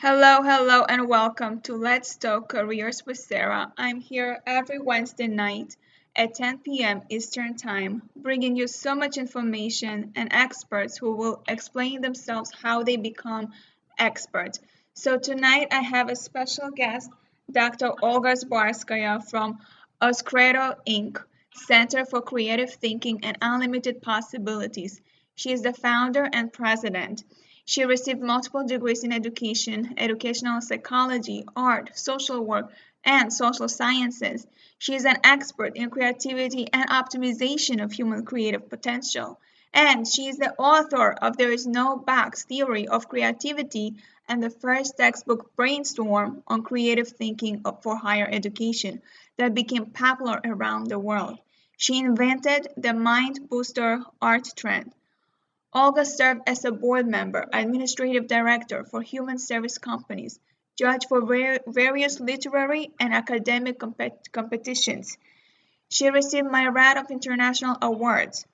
Hello, and welcome to Let's Talk Careers with Sara. I'm here every Wednesday night at 10 p.m. Eastern Time, bringing you so much information and experts who will explain themselves how they become experts. So tonight I have a special guest, Dr. Olga Zbarskaya from Oscredo Inc., Center for Creative Thinking and Unlimited Possibilities. She is the founder and president. She received multiple degrees in education, educational psychology, art, social work, and social sciences. She is an expert in creativity and optimization of human creative potential. And she is the author of There is No Box Theory of Creativity and the first textbook brainstorm on creative thinking for higher education that became popular around the world. She invented the mind booster art trend. Olga served as a board member, administrative director for human service companies, judge for various literary and academic competitions. She received myriad of international awards.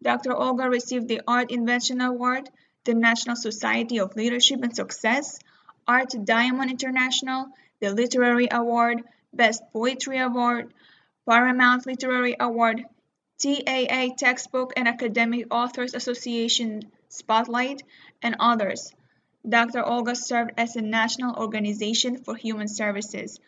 Dr. Olga received the Art Invention Award, the National Society of Leadership and Success, Art Diamond International, the Literary Award, Best Poetry Award, Paramount Literary Award, TAA Textbook and Academic Authors Association Spotlight, and others. Dr. Olga served as a National Organization for Human Services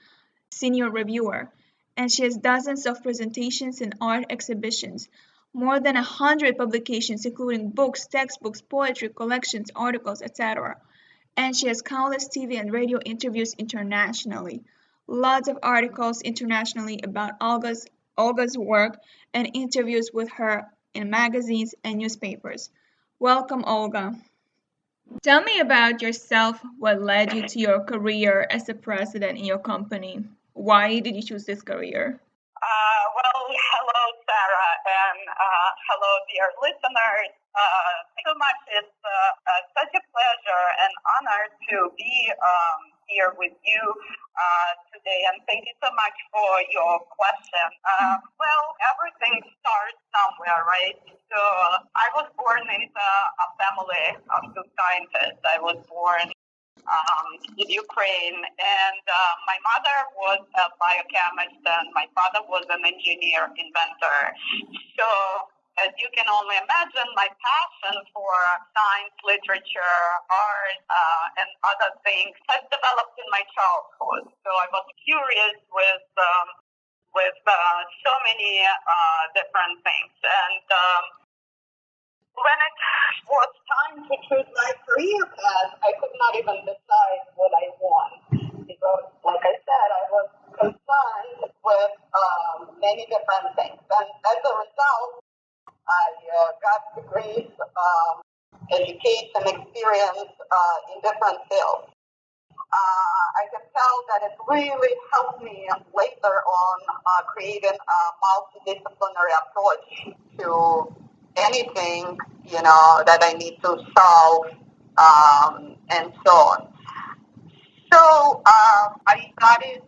senior reviewer, and she has dozens of presentations and art exhibitions, more than 100 publications, including books, textbooks, poetry collections, articles, etc. And she has countless TV and radio interviews internationally. Lots of articles internationally about Olga's work and interviews with her in magazines and newspapers. Welcome, Olga. Tell me about yourself, what led you to your career as a president in your company. Why did you choose this career? Hello, Sarah, and hello, dear listeners. Thank you so much. It's such a pleasure and honor to be here with you today, and thank you so much for your question. Everything starts somewhere, right? So I was born into a family of two scientists. I was born in Ukraine, and my mother was a biochemist, and my father was an engineer, inventor. So, as you can only imagine, my passion for science, literature, art, and other things has developed in my childhood. So I was curious with so many different things, and when it was time to choose my career path, I could not even decide what I want. Because, like I said, I was concerned with many different things. And as a result, I got degrees, education, experience in different fields. I can tell that it really helped me later on creating a multidisciplinary approach to anything, that I need to solve, and so on. So I studied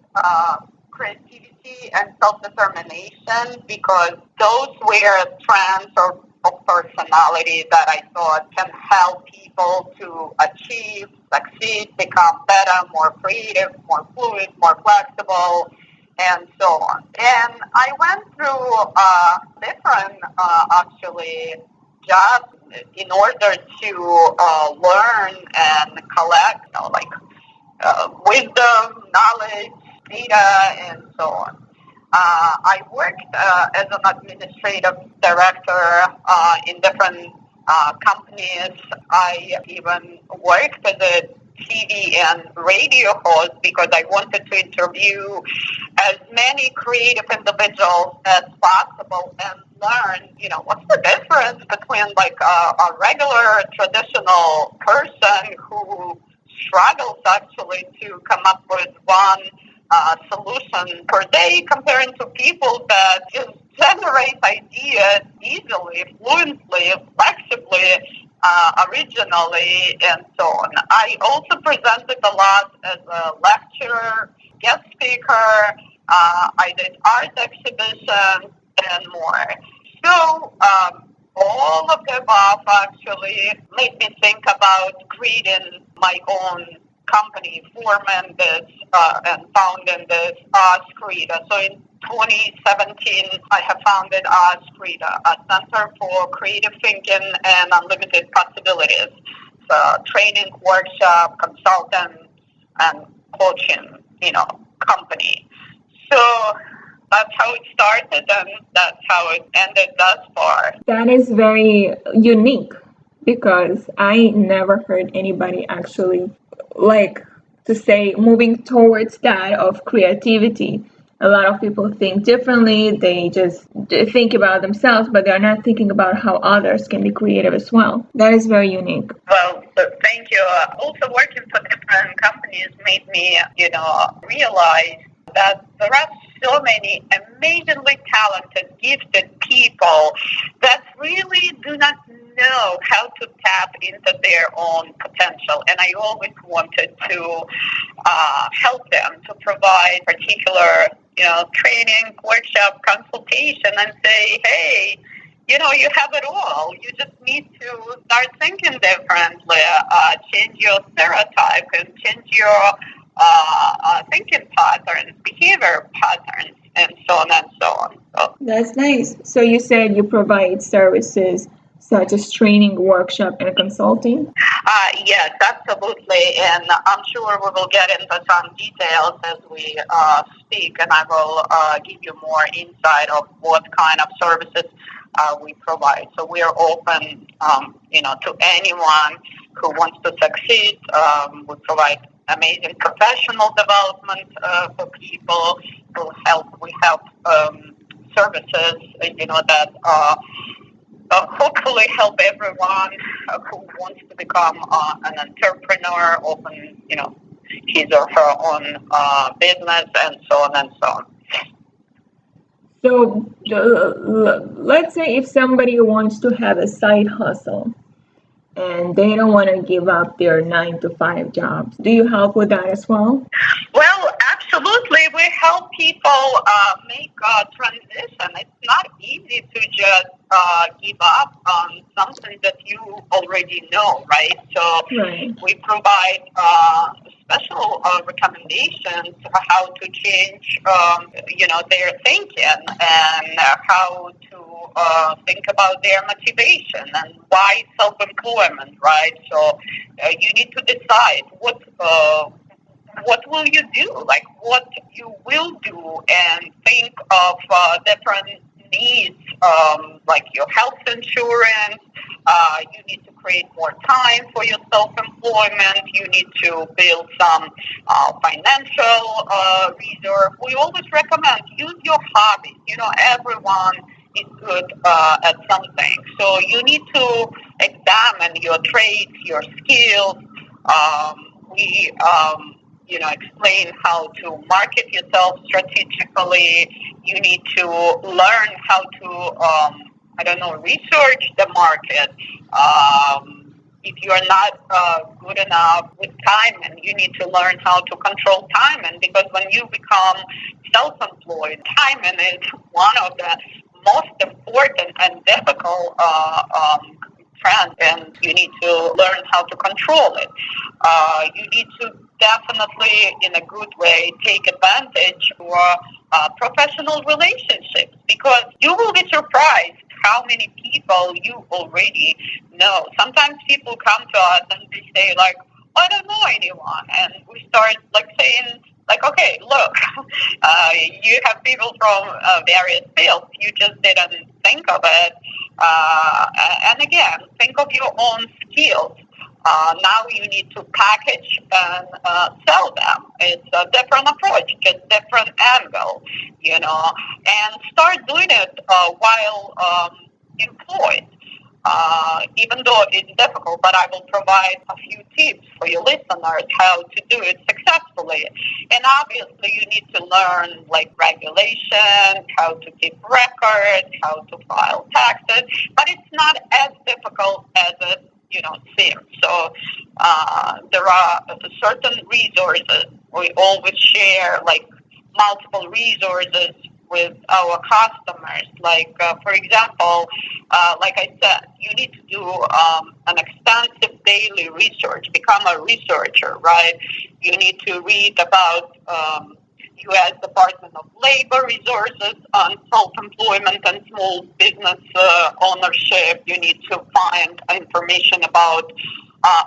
creativity and self-determination because those were trends of personality that I thought can help people to achieve, succeed, become better, more creative, more fluid, more flexible, and so on. And I went through different, actually, jobs in order to learn and collect, wisdom, knowledge, data, and so on. I worked as an administrative director in different companies. I even worked as a TV and radio host because I wanted to interview as many creative individuals as possible and learn, what's the difference between like a regular traditional person who struggles actually to come up with one solution per day comparing to people that just generate ideas easily, fluently, flexibly, originally, and so on. I also presented a lot as a lecturer, guest speaker. I did art exhibitions and more. So all of the above actually made me think about creating my own company forming this and founding this Skrita. So in 2017, I have founded Skrita, a Center for Creative Thinking and Unlimited Possibilities. Training, workshop, consultant, and coaching, company. So that's how it started, and that's how it ended thus far. That is very unique because I never heard anybody actually like to say moving towards that of creativity. A lot of people think differently. They just think about themselves, but they're not thinking about how others can be creative as well. That is very unique. Well, thank you. Also, working for different companies made me, realize that there are so many amazingly talented, gifted people that really do not know how to tap into their own potential. And I always wanted to help them to provide particular, training, workshop, consultation, and say, hey, you have it all. You just need to start thinking differently, change your stereotype, and change your thinking patterns, behavior patterns, and so on and so on. So, That's nice. So you said you provide services such as training, workshop, and consulting? yes, absolutely. And I'm sure we will get into some details as we speak, and I will give you more insight of what kind of services we provide. So we are open, to anyone who wants to succeed. We provide amazing professional development for people who help. We have services, that hopefully help everyone who wants to become an entrepreneur, open, his or her own business, and so on and so on. So let's say if somebody wants to have a side hustle and they don't want to give up their 9 to 5 jobs, do you help with that as well? Well, absolutely. We help people make a transition. It's not easy to just give up on something that you already know, right? So Right. we provide special recommendations for how to change, their thinking, and how to think about their motivation and why self-employment, right? So you need to decide what will you do, like what you will do, and think of different needs, like your health insurance. You need to create more time for your self-employment. You need to build some financial reserve. We always recommend use your hobbies. Everyone is good at something. So you need to examine your traits, your skills. We explain how to market yourself strategically. You need to learn how to, research the market. If you are not good enough with time, and you need to learn how to control time, and because when you become self-employed, timing is one of the most important and difficult trends, and you need to learn how to control it. You need to definitely, in a good way, take advantage of professional relationships, because you will be surprised how many people you already know. Sometimes people come to us and they say, like, I don't know anyone. And we start, saying, okay, look, you have people from various fields. You just didn't think of it. And again, think of your own skills. Now you need to package and sell them. It's a different approach, just different angle, and start doing it while employed. Even though it's difficult, but I will provide a few tips for your listeners how to do it successfully. And obviously, you need to learn regulation, how to keep records, how to file taxes. But it's not as difficult as it seems. So there are certain resources. We always share multiple resources with our customers. Like, for example, like I said, you need to do an extensive daily research, become a researcher, right? You need to read about U.S. Department of Labor resources on self-employment and small business ownership. You need to find information about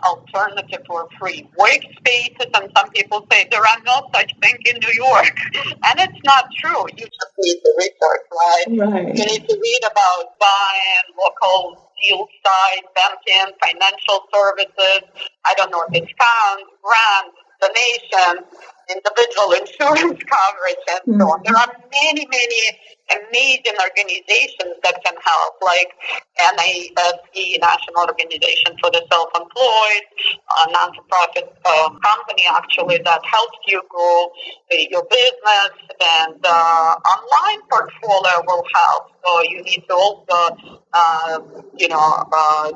alternative or free workspaces, and some people say there are no such thing in New York, and it's not true. You just need to research, right? Right. You need to read about buying local deal side, banking, financial services, I don't know, discounts, grants, donations, individual insurance coverage, and so on. There are many, many amazing organizations that can help, like NASE, National Organization for the Self-Employed, a non-profit company actually that helps you grow your business, and online portfolio will help. So you need to also,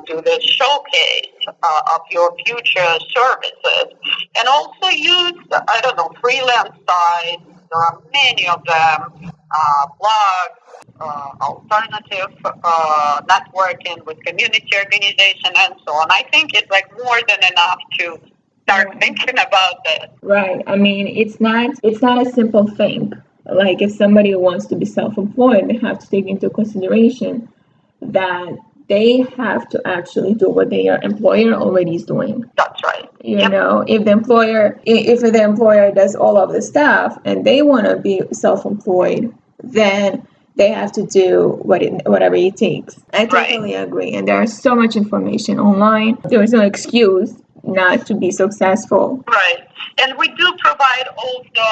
do the showcase of your future services, and also use, I don't know, freelance sites. There are many of them, blogs, alternative networking with community organization, and so on. I think it's like more than enough to start thinking about this. Right. I mean, it's not a simple thing. Like if somebody wants to be self-employed, they have to take into consideration that they have to actually do what their employer already is doing. That's right. You know, if the employer does all of the stuff and they want to be self-employed, then they have to do whatever it takes. I totally agree. And there is so much information online. There is no excuse not to be successful. Right. And we do provide also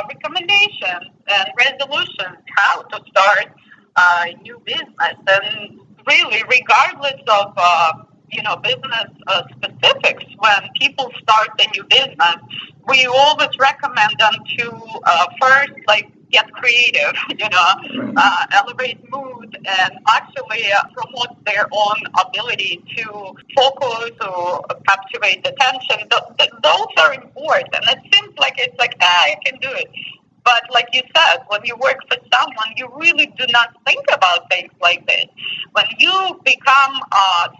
recommendations and resolutions how to start a new business. And really, regardless of business specifics, when people start a new business, we always recommend them to first get creative, elevate mood, and actually promote their own ability to focus or captivate attention. Those are important. It seems like it's like, I can do it. But like you said, when you work for someone, you really do not think about things like this. When you become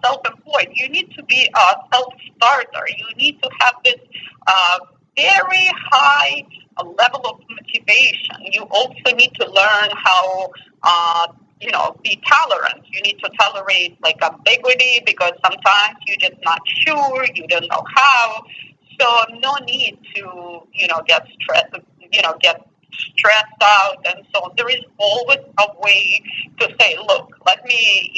self-employed, you need to be a self-starter. You need to have this very high level of motivation. You also need to learn how, be tolerant. You need to tolerate ambiguity, because sometimes you're just not sure, you don't know how. So no need to, get stressed out and so on. There is always a way to say, look, let me,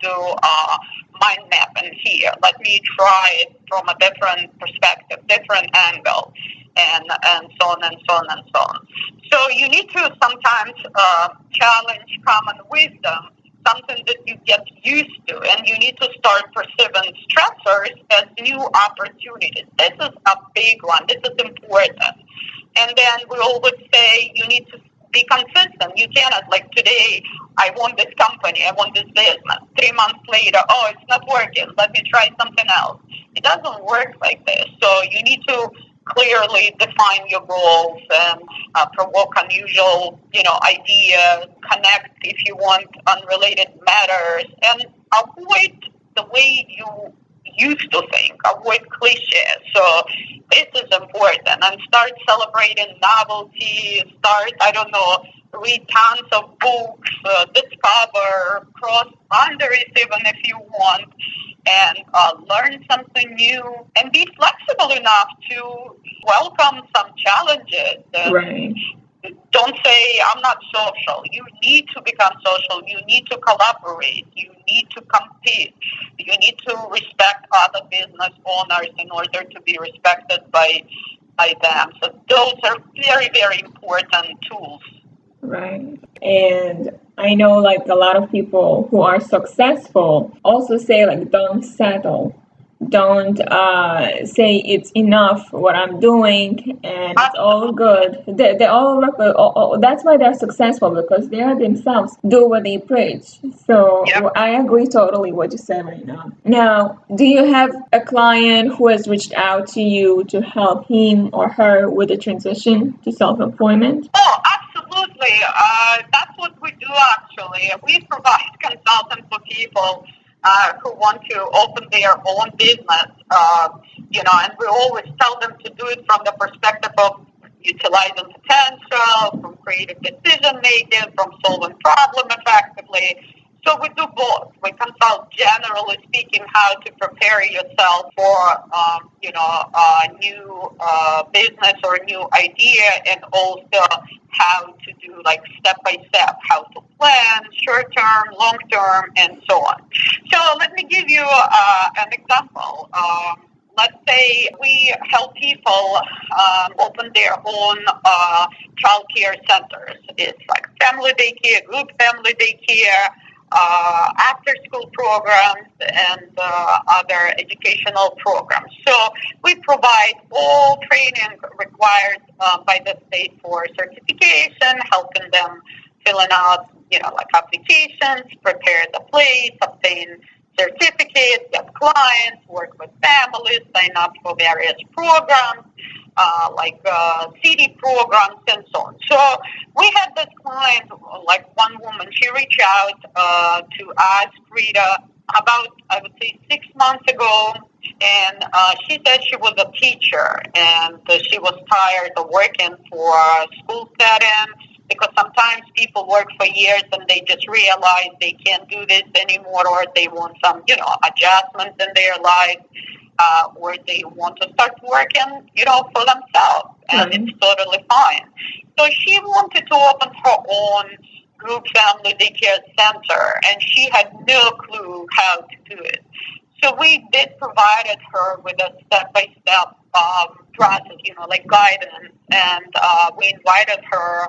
do a mind map in here. Let me try it from a different perspective, different angle, and so on and so on and so on. So you need to sometimes challenge common wisdom, something that you get used to, and you need to start perceiving stressors as new opportunities. This is a big one. This is important. And then we always say you need to be consistent. You cannot, today, I want this company, I want this business. 3 months later, it's not working. Let me try something else. It doesn't work like this. So you need to clearly define your goals and provoke unusual, ideas, connect if you want unrelated matters, and avoid the way you used to think, avoid cliches. So this is important, and start celebrating novelty, read tons of books, discover, cross boundaries even if you want, and learn something new, and be flexible enough to welcome some challenges. Right. Don't say, I'm not social. You need to become social. You need to collaborate. You need to compete. You need to respect other business owners in order to be respected by them. So those are very, very important tools. Right. And I know a lot of people who are successful also say don't settle. Don't say it's enough what I'm doing and it's all good. They all that's why they're successful, because they are themselves do what they preach. So I agree totally what you said right now. Now, do you have a client who has reached out to you to help him or her with the transition to self-employment? Oh, absolutely. Absolutely. That's what we do actually. We provide consulting for people who want to open their own business, and we always tell them to do it from the perspective of utilizing potential, from creative decision making, from solving problem effectively. So we do both. We consult, generally speaking, how to prepare yourself for, a new business or a new idea, and also how to do like step by step, how to plan short term, long term, and so on. So let me give you an example. Let's say we help people open their own child care centers. It's like family daycare, group family daycare, after school programs, and other educational programs. So we provide all training required by the state for certification, helping them filling out, like applications, prepare the place, obtain certificates, get clients, work with families, sign up for various programs, CD programs and so on. So we had this client, like one woman, she reached out to us, Rita, about, I would say, 6 months ago. And she said she was a teacher and she was tired of working for a school setting, because sometimes people work for years and they just realize they can't do this anymore, or they want some, adjustments in their life, or they want to start working, for themselves, and it's totally fine. So she wanted to open her own group family daycare center, and she had no clue how to do it. So we did provided her with a step-by-step process, like guidance, and we invited her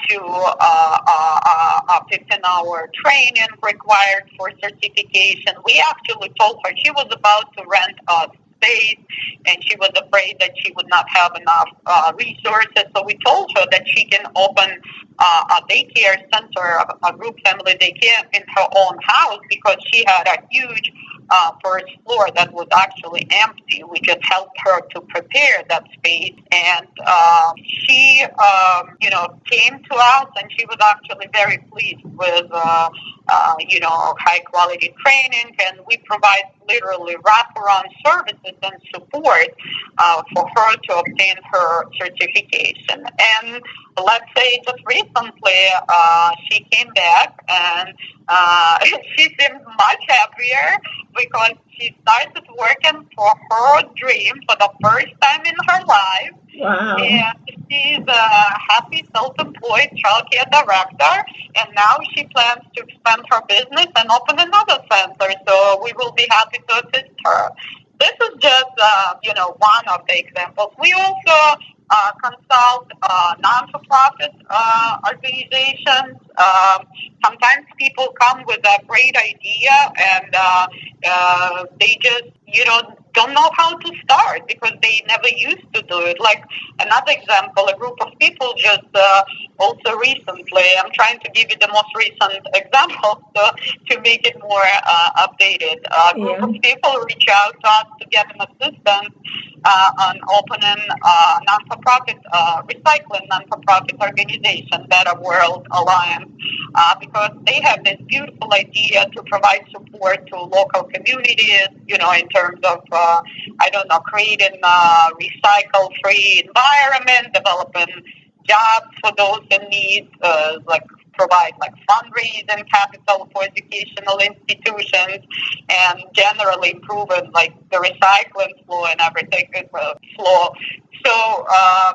to a 15-hour training required for certification. We actually told her she was about to rent a space, and she was afraid that she would not have enough resources. So we told her that she can open a daycare center, a group family daycare in her own house, because she had a huge first floor that was actually empty. We just helped her to prepare that space, and she, came to us, and she was actually very pleased with, high quality training, and we provide literally wraparound services and support for her to obtain her certification. And let's say just recently, she came back, and she seemed much happier because she started working for her dream for the first time in her life. Wow. And she's a happy self-employed childcare director, and now she plans to expand her business and open another center. So we will be happy to assist her. This is just, one of the examples. We also consult non-for-profit organizations. Sometimes people come with a great idea, and they just, don't know how to start because they never used to do it. Like another example, a group of people just also recently, I'm trying to give you the most recent example to make it more updated. A group of people reach out to us to get them assistance on opening non-for-profit, recycling non-for-profit organization, Better World Alliance, because they have this beautiful idea to provide support to local communities, in terms of, creating a recycle-free environment, developing jobs for those in need, provide fundraising capital for educational institutions, and generally improving the recycling flow and everything flow. So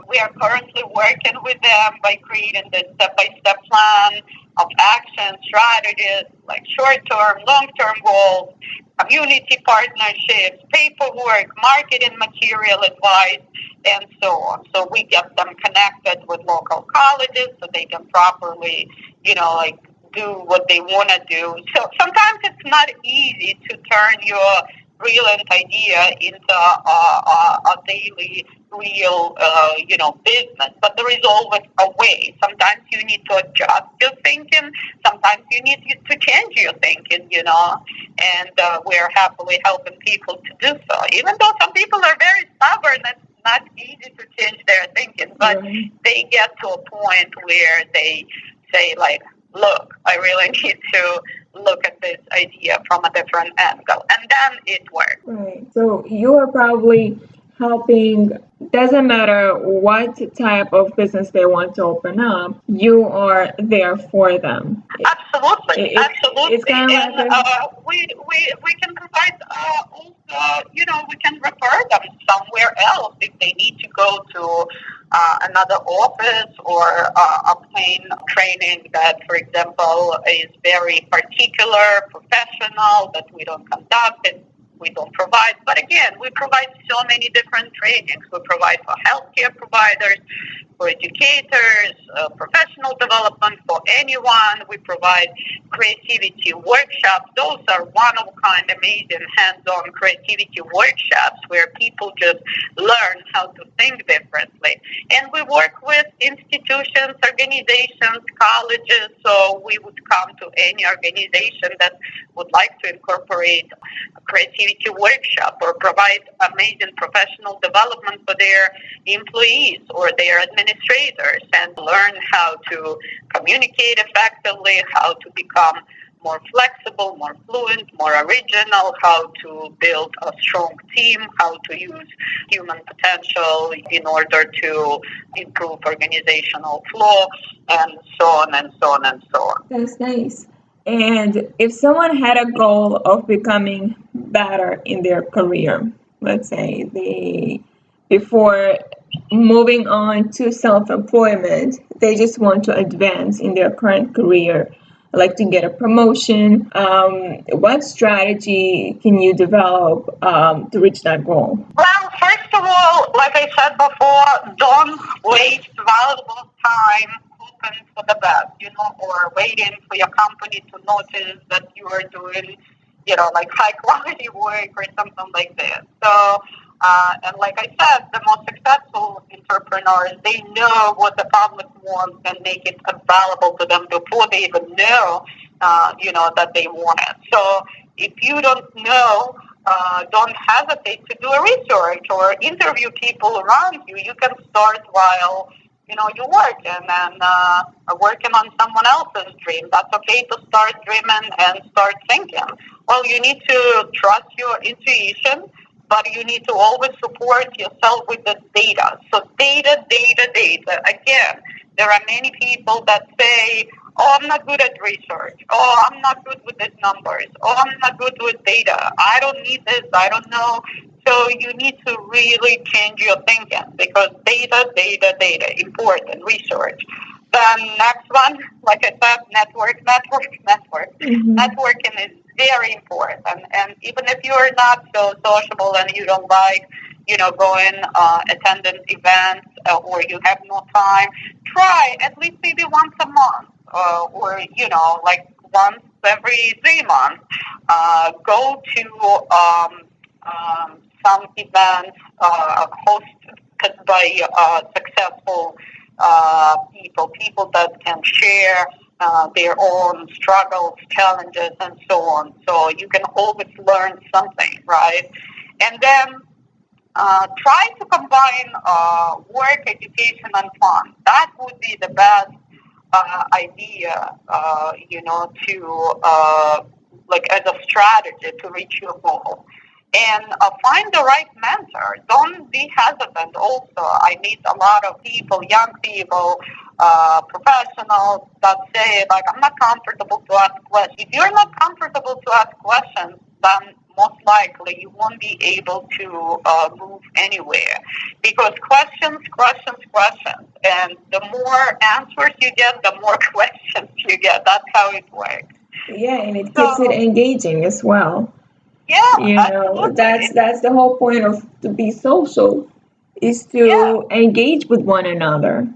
we are currently working with them by creating this step-by-step plan of action strategies, like short-term, long-term goals, community partnerships, paperwork, marketing material advice, and so on. So we get them connected with local colleges so they can properly, do what they want to do. So sometimes it's not easy to turn your brilliant idea into a daily real, business. But there is always a way. Sometimes you need to adjust your thinking. Sometimes you need to change your thinking, and we're happily helping people to do so. Even though some people are very stubborn, it's not easy to change their they're thinking, but they get to a point where they say like, look, I really need to look at this idea from a different angle. And then it works. Right. So you are probably helping, doesn't matter what type of business they want to open up, you are there for them. Absolutely, absolutely. It's kind of And like we can provide also, we can refer them somewhere else if they need to go to another office or obtain training that, for example, is very particular, professional, that we don't conduct and we don't provide. But again, we provide so many different trainings. We provide for healthcare providers, for educators, professional development for anyone. We provide creativity workshops. Those are one-of-a-kind, amazing hands-on creativity workshops where people just learn how to think differently. And we work with institutions, organizations, colleges. So we would come to any organization that would like to incorporate a creativity workshop or provide amazing professional development for their employees or their administrators and learn how to communicate effectively, how to become more flexible, more fluent, more original, how to build a strong team, how to use human potential in order to improve organizational flow, and so on and so on and so on. that's nice. And if someone had a goal of becoming better in their career, let's say before moving on to self-employment, they just want to advance in their current career, like to get a promotion. What strategy can you develop to reach that goal? Well, first of all, like I said before, don't waste valuable time hoping for the best, or waiting for your company to notice that you are doing, like high quality work or something like that. So, and like I said, the most successful entrepreneurs, they know what the public wants and make it available to them before they even know, that they want it. So if you don't know, don't hesitate to do a research or interview people around you. You can start while you work and then working on someone else's dream. That's okay to start dreaming and start thinking. Well, you need to trust your intuition, but you need to always support yourself with the data. So data. Again, there are many people that say, oh, I'm not good at research. Oh, I'm not good with these numbers. Oh, I'm not good with data. I don't need this. I don't know. So you need to really change your thinking because data, important, research. The next one, like I said, network. Mm-hmm. Networking is very important. And even if you're not so sociable and you don't like, going, attending events or you have no time, try at least maybe once a month or, like once every 3 months. Go to some events hosted by successful people that can share their own struggles, challenges, and so on. So you can always learn something, right? And then try to combine work, education, and fun. That would be the best idea, to like as a strategy to reach your goal. And find the right mentor. Don't be hesitant. Also, I meet a lot of people, young people, professionals that say, like, I'm not comfortable to ask questions. If you're not comfortable to ask questions, then most likely you won't be able to move anywhere. Because questions. And the more answers you get, the more questions you get. That's how it works. Yeah, and it keeps it engaging as well. Yeah, absolutely. That's the whole point of to be social, is to engage with one another.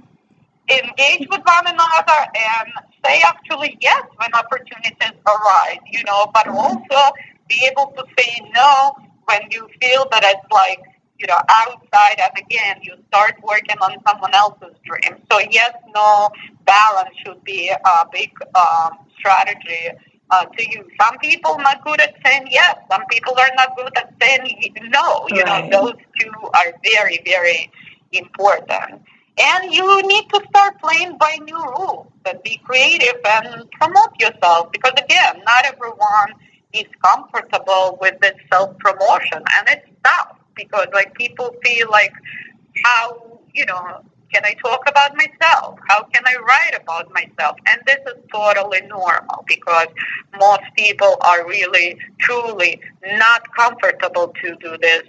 Engage with one another and say actually yes when opportunities arise, but also be able to say no when you feel that it's like, outside, and again, you start working on someone else's dream. So yes, no balance should be a big strategy to you. Some people are not good at saying yes. Some people are not good at saying no. Right. Those two are very, very important. And you need to start playing by new rules and be creative and promote yourself. Because again, not everyone is comfortable with this self-promotion. And it's tough because like people feel like, how, can I talk about myself? How can I write about myself? And this is totally normal because most people are really, truly not comfortable to do this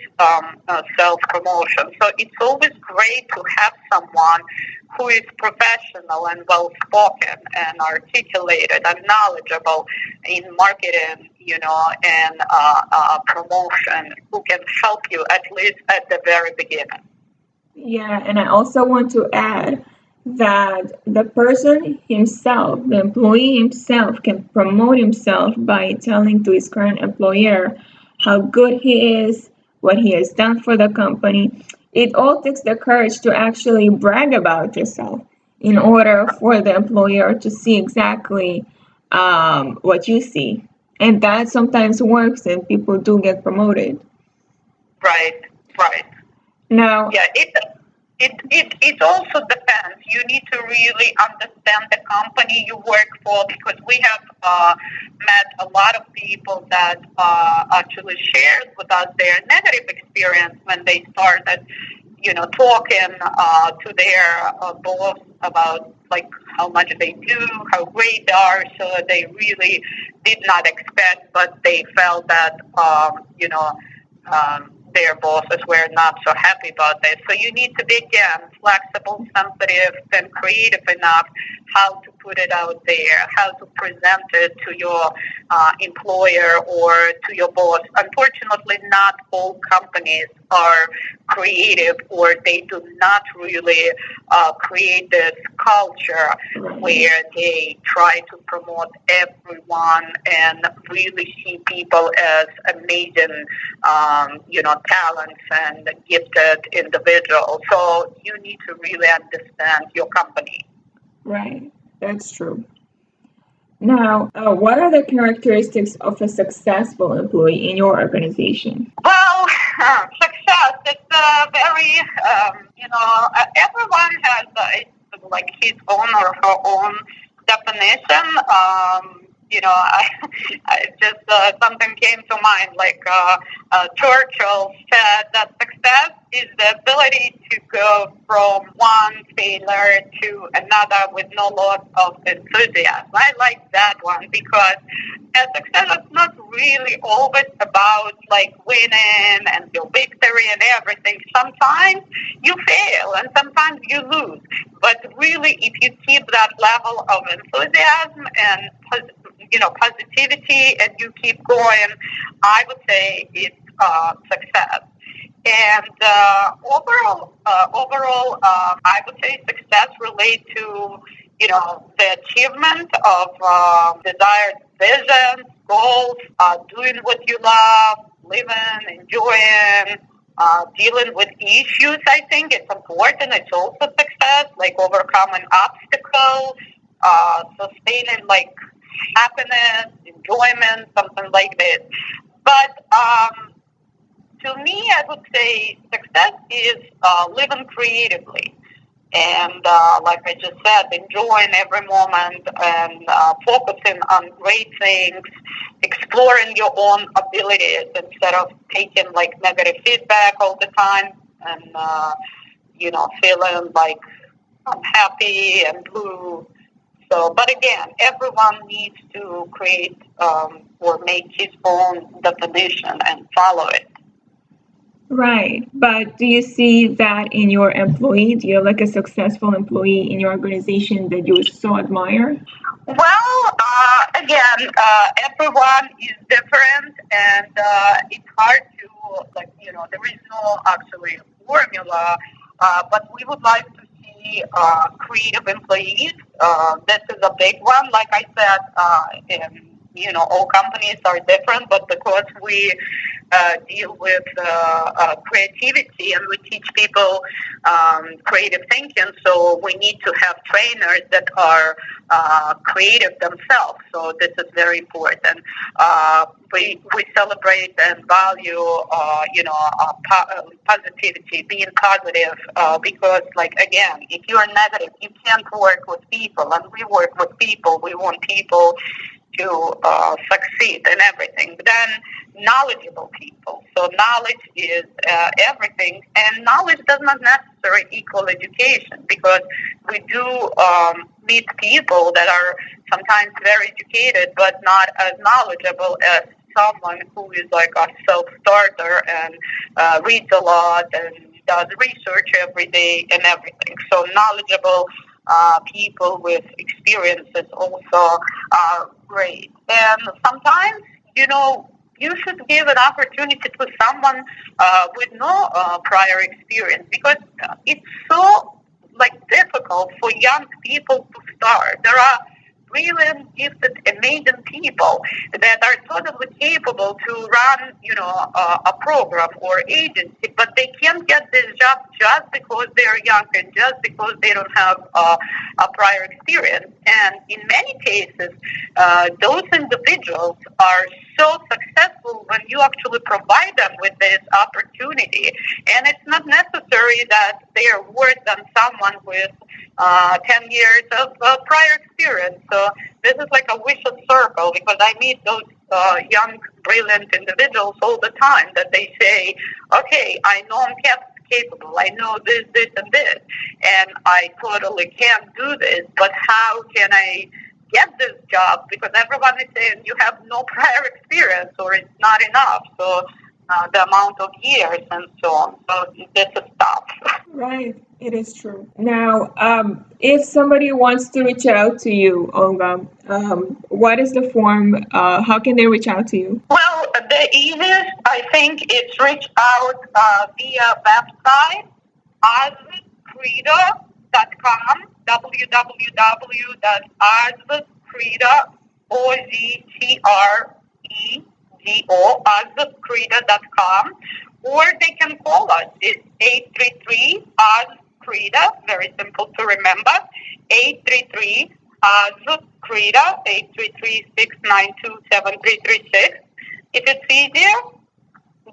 self-promotion. So it's always great to have someone who is professional and well-spoken and articulated and knowledgeable in marketing, and promotion, who can help you at least at the very beginning. Yeah, and I also want to add that the person himself, the employee himself, can promote himself by telling to his current employer how good he is, what he has done for the company. It all takes the courage to actually brag about yourself in order for the employer to see exactly what you see. And that sometimes works and people do get promoted. Right, right. Now, Yeah, it also depends. You need to really understand the company you work for, because we have met a lot of people that actually shared with us their negative experience when they started, talking to their boss about like how much they do, how great they are. So they really did not expect, but they felt that, their bosses were not so happy about this. So you need to be, again, flexible, sensitive, and creative enough how to put it out there, how to present it to your employer or to your boss. Unfortunately, not all companies are creative, or they do not really create this culture where they try to promote everyone and really see people as amazing, talents and gifted individuals. So you need to really understand your company. right, that's true. Now, what are the characteristics of a successful employee in your organization? Well, success, it's very, everyone has like his own or her own definition. I just, something came to mind, like Churchill said that success is the ability to go from one failure to another with no loss of enthusiasm. I like that one because success is not really always about like winning and your victory and everything. Sometimes you fail and sometimes you lose. But really, if you keep that level of enthusiasm and positivity, and you keep going, I would say it's success. And overall, I would say success relates to the achievement of desired visions, goals, doing what you love, living, enjoying. Dealing with issues, I think it's important. It's also success, like overcoming obstacles, sustaining like happiness, enjoyment, something like this. But to me, I would say success is living creatively. And like I just said, enjoying every moment and focusing on great things, exploring your own abilities instead of taking like negative feedback all the time and, feeling like I'm happy and blue. So, but again, everyone needs to create or make his own definition and follow it. Right. But do you see that in your employee? Do you have like a successful employee in your organization that you so admire? Well, again, everyone is different, and it's hard to, like, there is no actually formula, but we would like to see creative employees. This is a big one. Like I said, all companies are different, but because we deal with creativity, and we teach people creative thinking. So we need to have trainers that are creative themselves. So this is very important. We celebrate and value, positivity, being positive, because, like, again, if you are negative, you can't work with people, and we work with people. We want people to succeed in everything. But then knowledgeable people. So knowledge is everything, and knowledge does not necessarily equal education, because we do meet people that are sometimes very educated but not as knowledgeable as someone who is like a self-starter and reads a lot and does research every day and everything. So knowledgeable people with experiences also are great. And sometimes, you should give an opportunity to someone with no prior experience, because it's so difficult for young people to start. There are brilliant, gifted, amazing people that are totally capable to run, a program or agency, but they can't get this job just because they're young and just because they don't have a prior experience. And in many cases, those individuals are so successful when you actually provide them with this opportunity. And it's not necessary that they are worse than someone with 10 years of prior experience. So this is like a vicious circle, because I meet those young, brilliant individuals all the time that they say, okay, I know I'm capable, I know this, and this, and I totally can't do this, but how can I get this job? Because everyone is saying you have no prior experience, or it's not enough. So the amount of years and so on. So this is tough. Right, it is true. Now, if somebody wants to reach out to you, Olga, what is the form? How can they reach out to you? Well, the easiest, I think, is reach out via website, azcredo.com, www.azcredo.com, or they can call us. It's 833-AZ-CREDA, very simple to remember, 833-AZ-CREDA, 833-692-7336. If it's easier,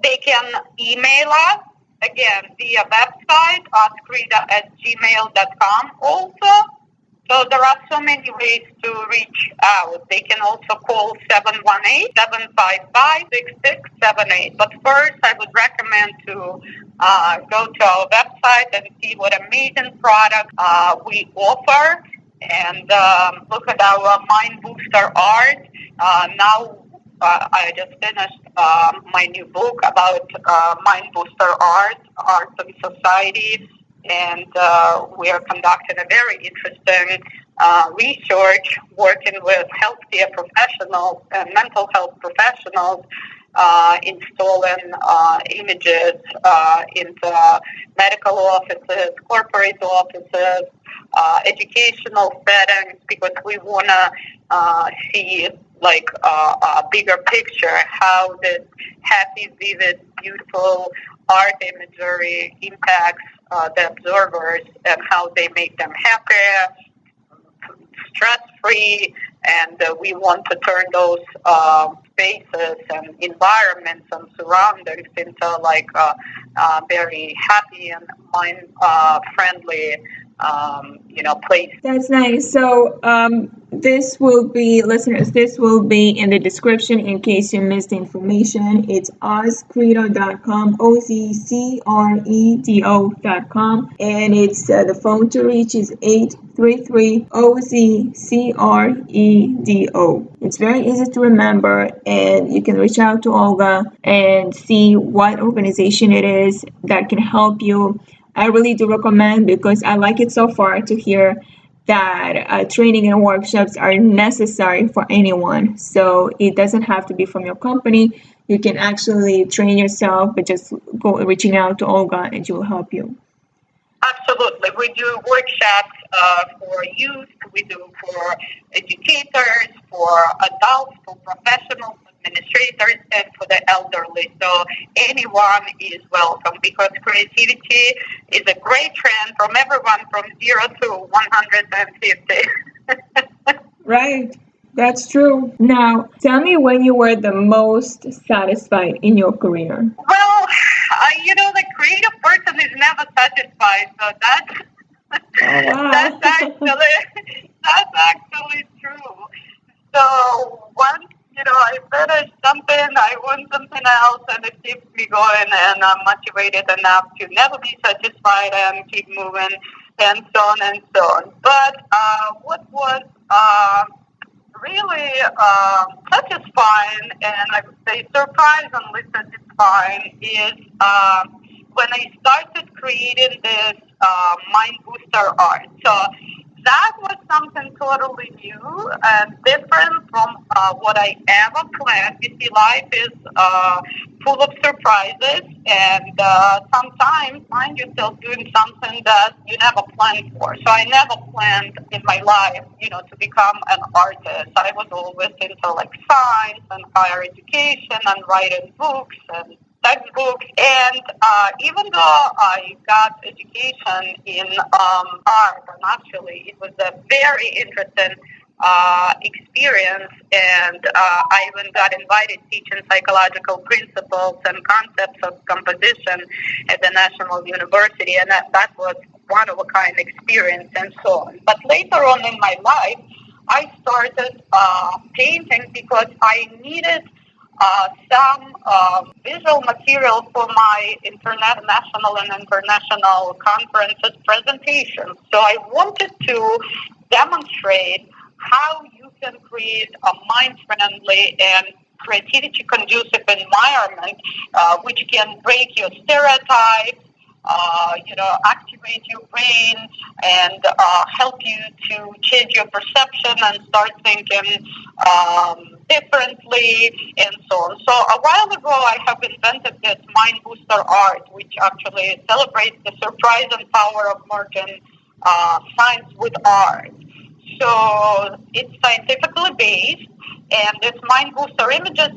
they can email us, again, via website, azcreda@gmail.com also. So there are so many ways to reach out. They can also call 718-755-6678. But first, I would recommend to go to our website and see what amazing products we offer, and look at our Mind Booster art. Now, I just finished my new book about Mind Booster art of society, and we are conducting a very interesting research, working with healthcare professionals and mental health professionals, installing images into medical offices, corporate offices, educational settings, because we want to see a bigger picture, how this happy, vivid, beautiful art imagery impacts the observers, and how they make them happier, stress-free, and we want to turn those spaces and environments and surroundings into very happy and mind-friendly place. That's nice. So, this will be, listeners, this will be in the description in case you missed the information. It's ozcredo.com, OZCREDO.com, and it's the phone to reach is 833-OZCREDO. It's very easy to remember, and you can reach out to Olga and see what organization it is that can help you. I really do recommend, because I like it so far to hear that training and workshops are necessary for anyone. So it doesn't have to be from your company. You can actually train yourself, but just reaching out to Olga, and she will help you. Absolutely. We do workshops for youth, we do for educators, for adults, for professionals, administrators and for the elderly. So anyone is welcome because creativity is a great trend from everyone from 0 to 150. Right. That's true. Now, tell me when you were the most satisfied in your career. Well, the creative person is never satisfied, so that's Oh, wow. that's actually true. So once I finish something, I want something else, and it keeps me going, and I'm motivated enough to never be satisfied and keep moving, and so on and so on. But what was really satisfying, and I would say surprisingly satisfying, is when I started creating this mind booster art. So that was something totally new and different from what I ever planned. You see, life is full of surprises, and sometimes find yourself doing something that you never planned for. So I never planned in my life, to become an artist. I was always into like science and higher education and writing books and textbooks. And even though I got education in art, and actually it was a very interesting experience, and I even got invited teaching psychological principles and concepts of composition at the National University, and that was one of a kind experience and so on. But later on in my life, I started painting because I needed some visual material for my national and international conferences presentations. So I wanted to demonstrate how you can create a mind-friendly and creativity conducive environment which can break your stereotypes, activate your brain and help you to change your perception and start thinking differently and so on. So a while ago, I have invented this mind booster art, which actually celebrates the surprising power of merging science with art. So it's scientifically based, and this mind booster images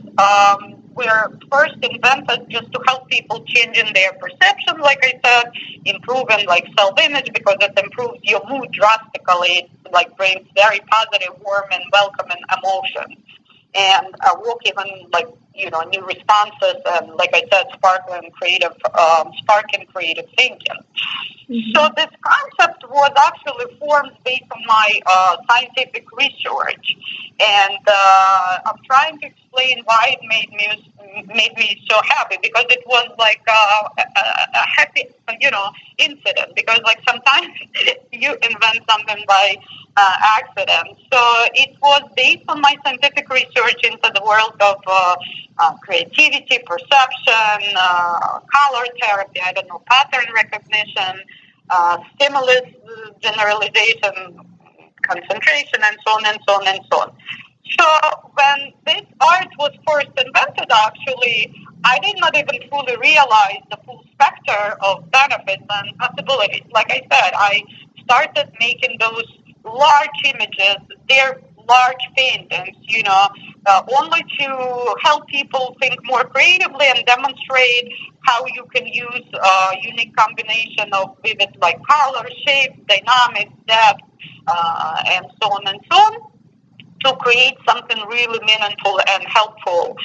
were first invented just to help people changing their perception, like I said, improving like self-image because it improves your mood drastically. It like brings very positive, warm, and welcoming emotions, and work even like new responses and like I said, sparking creative thinking. Mhm. So this concept was actually formed based on my scientific research, and I'm trying to explain why it made me so happy because it was like a happy incident because like sometimes you invent something by accident. So it was based on my scientific research into the world of creativity, perception, color therapy, I don't know, pattern recognition, stimulus generalization, concentration, and so on and so on and so on. So when this art was first invented, actually, I did not even fully realize the full spectrum of benefits and possibilities. Like I said, I started making those large images. They're large paintings, only to help people think more creatively and demonstrate how you can use a unique combination of vivid like color, shape, dynamics, depth, and so on and so on to create something really meaningful and helpful.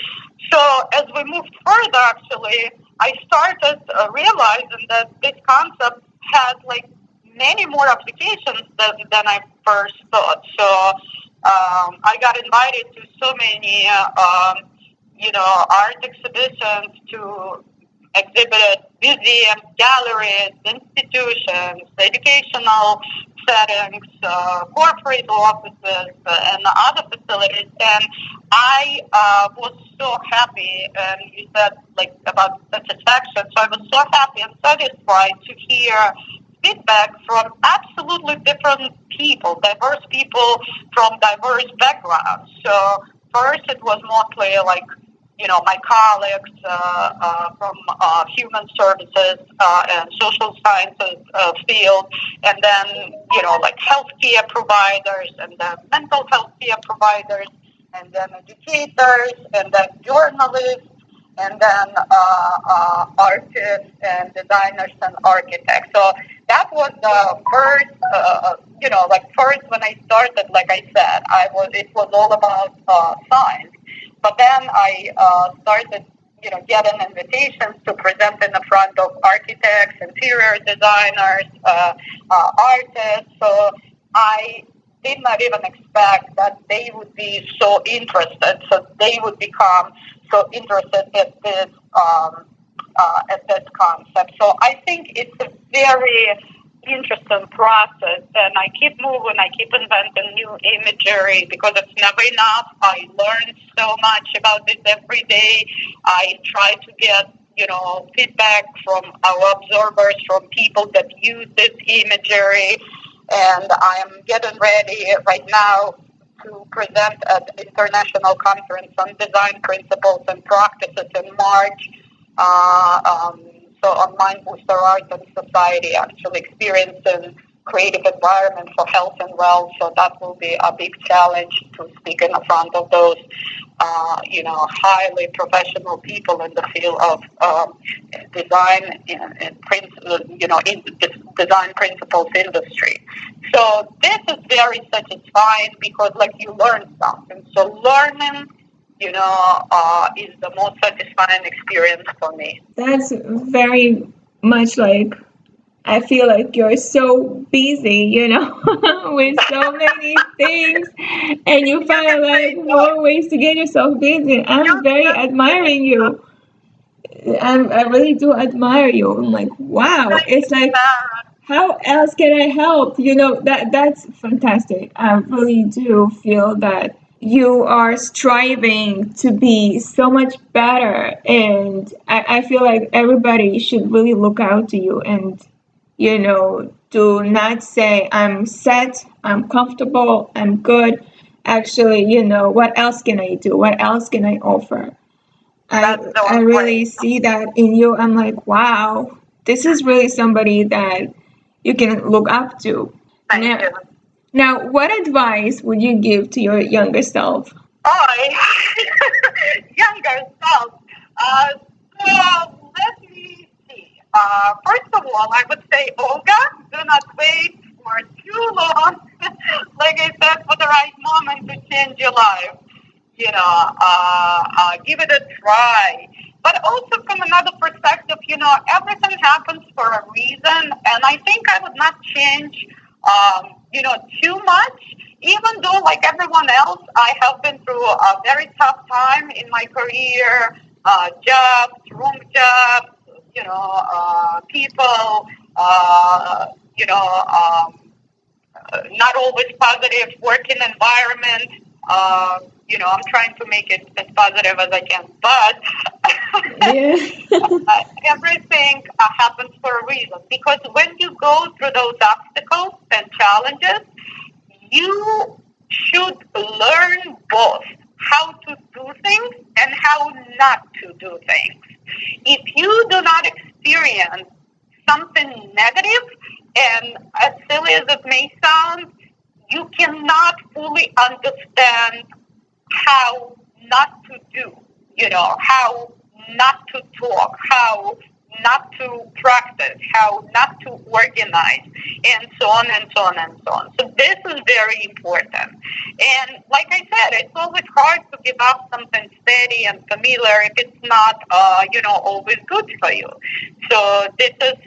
So as we moved further, actually, I started realizing that this concept had like many more applications than I first thought. So I got invited to so many, art exhibitions to exhibit at museums, galleries, institutions, educational settings, corporate offices, and other facilities. And I was so happy, and you said like about satisfaction. So I was so happy and satisfied to hear feedback from absolutely different people, diverse people from diverse backgrounds. So first it was mostly like my colleagues from human services and social sciences field, and then, like healthcare providers and then mental health care providers and then educators, and then journalists, and then artists and designers and architects. So that was the first, like first when I started, like I said, it was all about science. But then I started, getting invitations to present in the front of architects, interior designers, artists. So I did not even expect that they would be so interested. So they would become so interested at this concept. So I think it's a very interesting process, and I keep moving. I keep inventing new imagery because it's never enough. I learn so much about this every day. I try to get feedback from our observers, from people that use this imagery, and I am getting ready right now to present at the International Conference on Design Principles and Practices in March. So on Mind Booster Art and Society, actually experiencing creative environment for health and wealth. So that will be a big challenge to speak in front of those, highly professional people in the field of design in the design principles industry. So this is very satisfying because, like, you learn something. So learning, is the most satisfying experience for me. That's very much like I feel like you're so busy, with so many things, and you You can find like say no. more ways to get yourself busy. I'm You very can say admiring no. you. I really do admire you. I'm like, wow. Thank It's you, like, Sarah. how else can I help? That's fantastic. I really do feel that you are striving to be so much better, and I feel like everybody should really look out to you and do not say I'm set, I'm comfortable, I'm good. Actually, what else can I do? What else can I offer? I That's the I one really way. see that in you. I'm like, wow, this is really somebody that you can look up to. Thank Now, you. now, what advice would you give to your younger self? I, younger self. So let me see. First of all, I would say, Olga, do not wait for too long. Like I said, for the right moment to change your life. Give it a try. But also from another perspective, everything happens for a reason, and I think I would not change, too much. Even though, like everyone else, I have been through a very tough time in my career, jobs, wrong jobs, people, you know, um, not always positive working environment. I'm trying to make it as positive as I can, Yeah. but everything happens for a reason. Because when you go through those obstacles and challenges, you should learn both how to do things and how not to do things. If you do not experience something negative, and as silly as it may sound, you cannot fully understand how not to do, how not to talk, how not to practice, how not to organize, and so on and so on and so on. So this is very important. And like I said, it's always hard to give up something steady and familiar if it's not, always good for you. So this is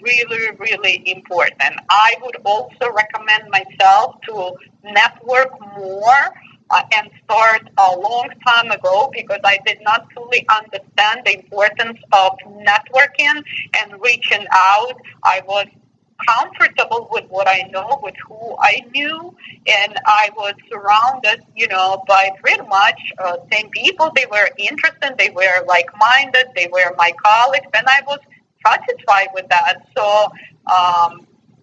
really, really important. I would also recommend myself to network more and start a long time ago because I did not fully understand the importance of networking and reaching out. I was comfortable with what I know, with who I knew, and I was surrounded, by pretty much same people. They were interested, they were like-minded, they were my colleagues, and I was satisfied with that. So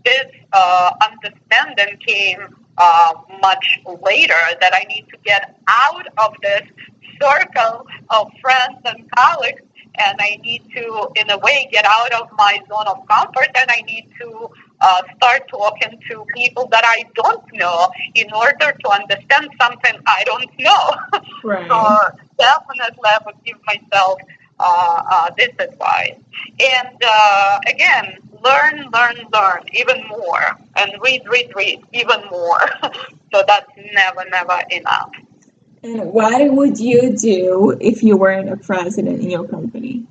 this understanding came much later that I need to get out of this circle of friends and colleagues, and I need to, in a way, get out of my zone of comfort, and I need to start talking to people that I don't know in order to understand something I don't know. Right. So definitely I would give myself this advice. And again, learn even more, and read even more. So that's never enough. And what would you do if you weren't a president in your company?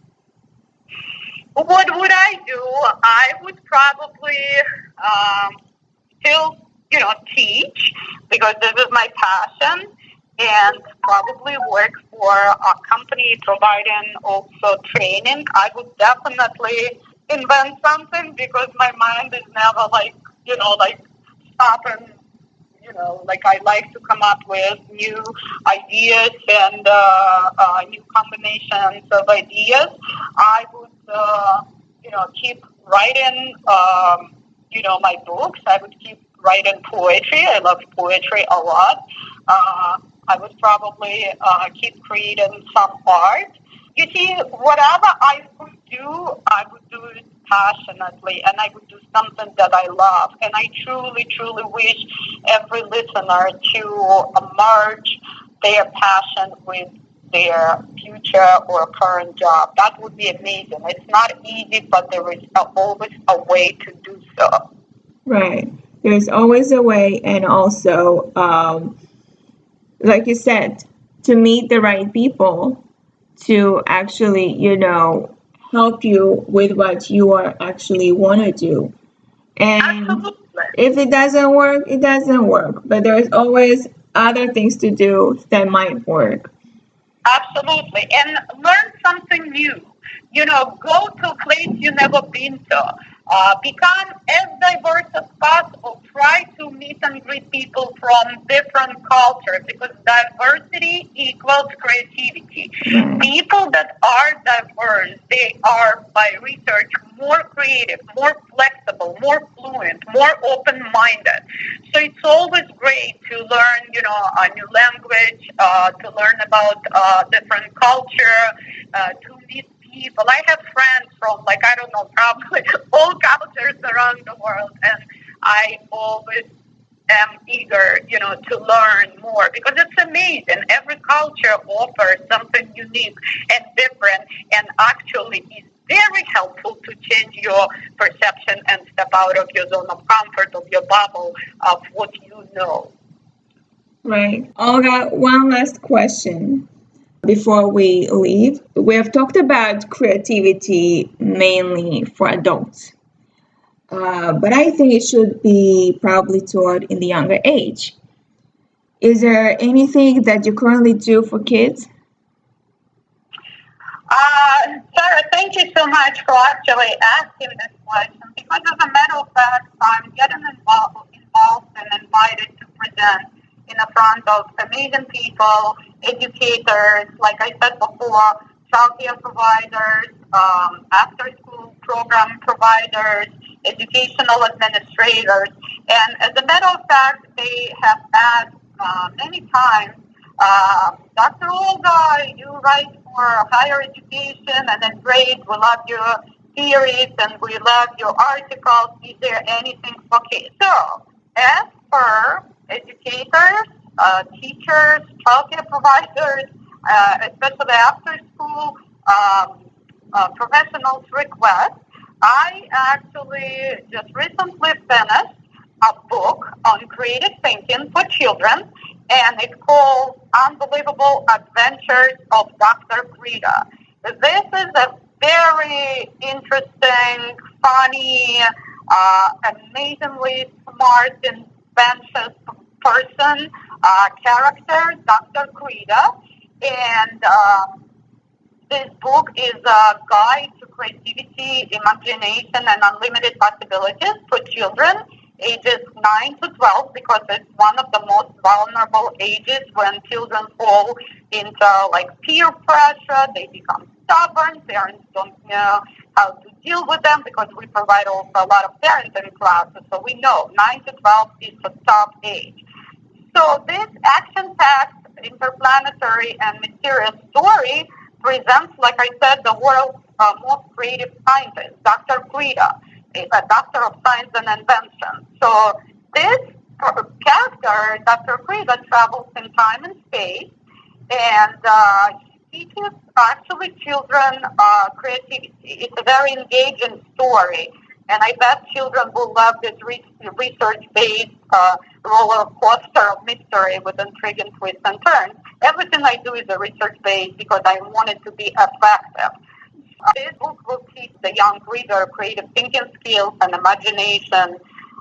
What would I do? I would probably um, still, teach because this is my passion, and probably work for a company providing also training. I would definitely invent something because my mind is never like stopping. Like I like to come up with new ideas and new combinations of ideas. I would, keep writing, my books. I would keep writing poetry. I love poetry a lot. I would probably keep creating some art. You see, whatever I would do, I would do it passionately, and I would do something that I love. And I truly wish every listener to merge their passion with their future or current job. That would be amazing. It's not easy, but there is always a way to do so. Right. There's always a way, and also, like you said, to meet the right people to actually, help you with what you are actually want to do. And Absolutely. if it doesn't work, it doesn't work. But there's always other things to do that might work. Absolutely. And learn something new. Go to a place you've never been to. Become as diverse as possible. Try to meet and greet people from different cultures because diversity equals creativity. Right. People that are diverse, they are, by research, more creative, more flexible, more fluent, more open-minded. So it's always great to learn, a new language, to learn about different culture, to meet people. I have friends from, like, I don't know, probably all cultures around the world, and I always am eager, to learn more because it's amazing. Every culture offers something unique and different, and actually is very helpful to change your perception and step out of your zone of comfort, of your bubble, of what you know. Right. Olga, one last question before we leave. We have talked about creativity mainly for adults, but I think it should be probably taught in the younger age. Is there anything that you currently do for kids? Sarah, thank you so much for actually asking this question because, as a matter of fact, I'm getting involved and invited to present in the front of amazing people, educators, like I said before, childcare providers, after school program providers, educational administrators. And as a matter of fact, they have asked many times, Dr. Olga, you write for higher education, and that's great. We love your theories and we love your articles. Is there anything for kids? So, as per educators, teachers, childcare providers, especially after school professionals request, I actually just recently finished a book on creative thinking for children, and it's called Unbelievable Adventures of Dr. Greta. This is a very interesting, funny, amazingly smart, inventive person, character, Dr. Greta. And this book is a guide to creativity, imagination, and unlimited possibilities for children ages 9 to 12 because it's one of the most vulnerable ages when children fall into like peer pressure. They become stubborn. Parents don't know how to deal with them because we provide also a lot of parenting classes. So we know 9 to 12 is a tough age. So this action-packed, interplanetary, and mysterious story presents, like I said, the world's most creative scientist, Dr. Greta. a doctor of science and invention. So this character, Dr. Frida, travels in time and space, and teaches actually children creativity. It's a very engaging story, and I bet children will love this research-based roller coaster of mystery with intriguing twists and turns. Everything I do is a research-based because I want it to be effective. This book will teach the young reader creative thinking skills and imagination.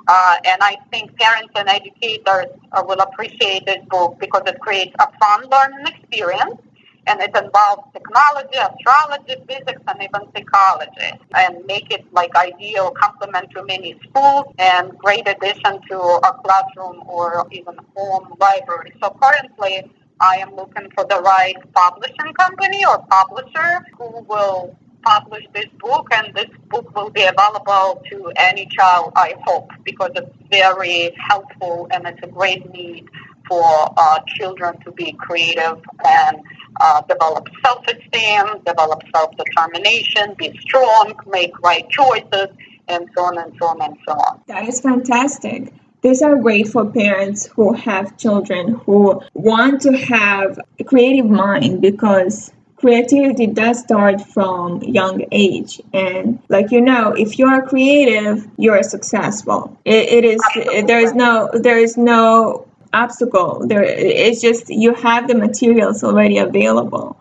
And I think parents and educators will appreciate this book because it creates a fun learning experience, and it involves technology, astrology, physics, and even psychology, and make it like ideal complement to many schools and great addition to a classroom or even home library. So currently, I am looking for the right publishing company or publisher who will publish this book, and this book will be available to any child, I hope, because it's very helpful and it's a great need for children to be creative and develop self-esteem, develop self-determination, be strong, make right choices, and so on and so on and so on. That is fantastic. These are great for parents who have children who want to have a creative mind, because creativity does start from young age. And if you are creative, you are successful. It is there is no obstacle there. It's just you have the materials already available.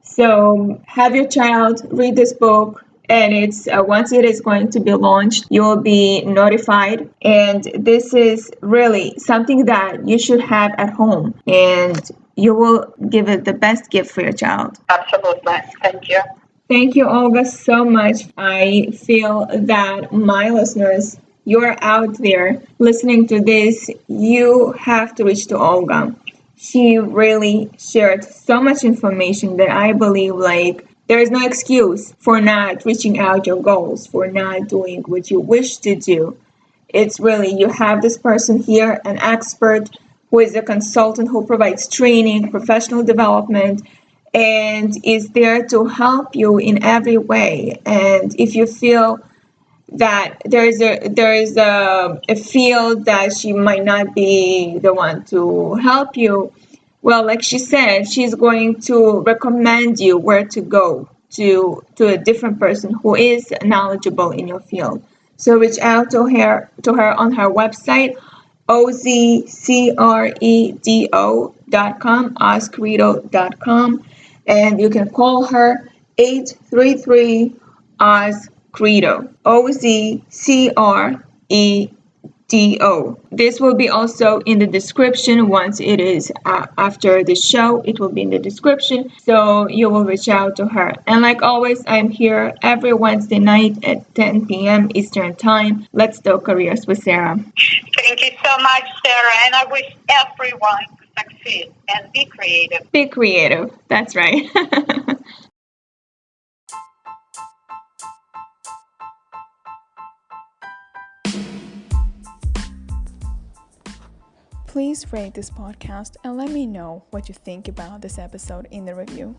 So have your child read this book, and it's once it is going to be launched, you will be notified. And this is really something that you should have at home, and you will give it the best gift for your child. Absolutely. Thank you. Thank you, Olga, so much. I feel that my listeners, you're out there listening to this, you have to reach to Olga. She really shared so much information that I believe there is no excuse for not reaching out your goals, for not doing what you wish to do. It's really, you have this person here, an expert who is a consultant who provides training, professional development, and is there to help you in every way. And if you feel that there is a field that she might not be the one to help you, well, like she said, she's going to recommend you where to go to a different person who is knowledgeable in your field. So reach out to her on her website, ozcredo.com, ozcredo.com, and you can call her 833 OzCredo, OzCredo. This will be also in the description. Once it is after the show, it will be in the description, so you will reach out to her. And like always, I'm here every Wednesday night at 10 p.m. Eastern Time. Let's Talk Careers with Sara. Thank you so much, Sara, and I wish everyone to succeed and be creative. Be creative. That's right. Please rate this podcast and let me know what you think about this episode in the review.